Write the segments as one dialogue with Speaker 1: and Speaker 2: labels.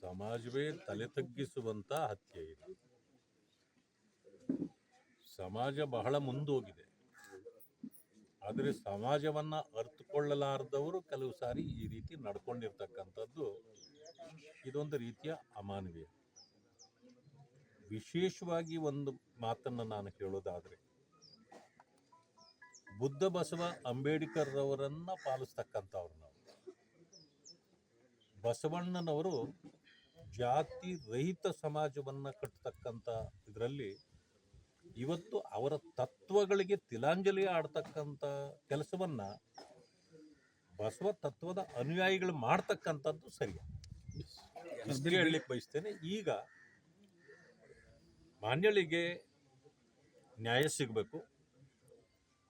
Speaker 1: ಸಮಾಜವೇ ತಲೆ ತಗ್ಗಿಸುವಂತ ಹತ್ಯೆ ಇದು. ಸಮಾಜ ಬಹಳ ಮುಂದೋಗಿದೆ, ಆದರೆ ಸಮಾಜವನ್ನ ಅರ್ಥಕೊಳ್ಳಲಾರದವರು ಕೆಲವು ಸಾರಿ ಈ ರೀತಿ ನಡ್ಕೊಂಡಿರ್ತಕ್ಕಂಥದ್ದು ಇದೊಂದು ರೀತಿಯ ಅಮಾನವೀಯ. ವಿಶೇಷವಾಗಿ ಒಂದು ಮಾತನ್ನು ನಾನು ಹೇಳೋದಾದ್ರೆ, ಬುದ್ಧ ಬಸವ ಅಂಬೇಡ್ಕರ್ ರವರನ್ನ ಪಾಲಿಸ್ತಕ್ಕಂಥವ್ರು ನಾವು. ಬಸವಣ್ಣನವರು ಜಾತಿ ರಹಿತ ಸಮಾಜವನ್ನ ಕಟ್ಟತಕ್ಕಂಥ ಇದರಲ್ಲಿ ಇವತ್ತು ಅವರ ತತ್ವಗಳಿಗೆ ತಿಲಾಂಜಲಿ ಆಡ್ತಕ್ಕಂಥ ಕೆಲಸವನ್ನ ಬಸವ ತತ್ವದ ಅನುಯಾಯಿಗಳು ಮಾಡ್ತಕ್ಕಂಥದ್ದು ಸರಿಯ. ಇಷ್ಟೇ ಹೇಳಲಿಕ್ಕೆ ಬಯಸ್ತೇನೆ. ಈಗ ಮಾನ್ಯಳಿಗೆ ನ್ಯಾಯ ಸಿಗಬೇಕು,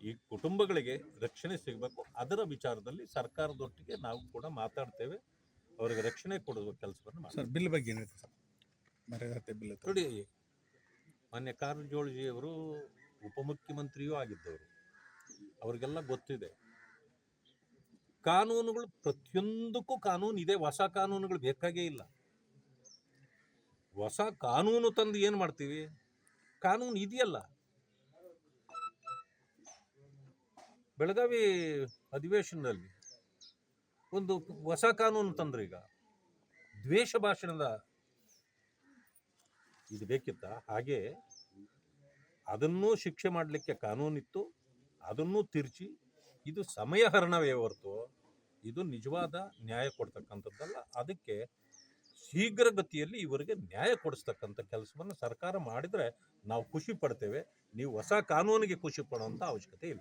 Speaker 1: ಈ ಕುಟುಂಬಗಳಿಗೆ ರಕ್ಷಣೆ ಸಿಗಬೇಕು. ಅದರ ವಿಚಾರದಲ್ಲಿ ಸರ್ಕಾರದೊಟ್ಟಿಗೆ ನಾವು ಕೂಡ ಮಾತಾಡ್ತೇವೆ, ಅವರಿಗೆ ರಕ್ಷಣೆ ಕೊಡುವ ಕೆಲಸವನ್ನು ಮಾಡ್ತೀವಿ.
Speaker 2: ಸರ್, ಬಿಲ್ ಬಗ್ಗೆ ಏನಿದೆ ಸರ್? ಮರ್ಯಾದೆ ಬಿಲ್
Speaker 1: ನೋಡಿ, ಮಾನ್ಯ ಕಾರಜೋಳಜಿಯವರು ಉಪಮುಖ್ಯಮಂತ್ರಿಯೂ ಆಗಿದ್ದವರು, ಅವ್ರಿಗೆಲ್ಲ ಗೊತ್ತಿದೆ ಕಾನೂನುಗಳು. ಪ್ರತಿಯೊಂದಕ್ಕೂ ಕಾನೂನು ಇದೆ, ಹೊಸ ಕಾನೂನುಗಳು ಬೇಕಾಗೇ ಇಲ್ಲ. ಹೊಸ ಕಾನೂನು ತಂದು ಏನು ಮಾಡ್ತೀವಿ? ಕಾನೂನು ಇದೆಯಲ್ಲ. ಬೆಳಗಾವಿ ಅಧಿವೇಶನದಲ್ಲಿ ಒಂದು ಹೊಸ ಕಾನೂನು ತಂದ್ರೆ, ಈಗ ದ್ವೇಷ ಭಾಷಣದ ಇದು ಬೇಕಿತ್ತ? ಹಾಗೆ ಅದನ್ನೂ ಶಿಕ್ಷೆ ಮಾಡಲಿಕ್ಕೆ ಕಾನೂನಿತ್ತು, ಅದನ್ನೂ ತಿರ್ಚಿ. ಇದು ಸಮಯ ಹರಣವೇ ಹೊರತು ಇದು ನಿಜವಾದ ನ್ಯಾಯ ಕೊಡ್ತಕ್ಕಂಥದ್ದಲ್ಲ. ಅದಕ್ಕೆ ಶೀಘ್ರಗತಿಯಲ್ಲಿ ಇವರಿಗೆ ನ್ಯಾಯ ಕೊಡಿಸ್ತಕ್ಕಂಥ ಕೆಲಸವನ್ನು ಸರ್ಕಾರ ಮಾಡಿದರೆ ನಾವು ಖುಷಿ ಪಡ್ತೇವೆ. ನೀವು ಹೊಸ ಕಾನೂನಿಗೆ ಖುಷಿ ಪಡುವಂಥ ಅವಶ್ಯಕತೆ ಇಲ್ಲ.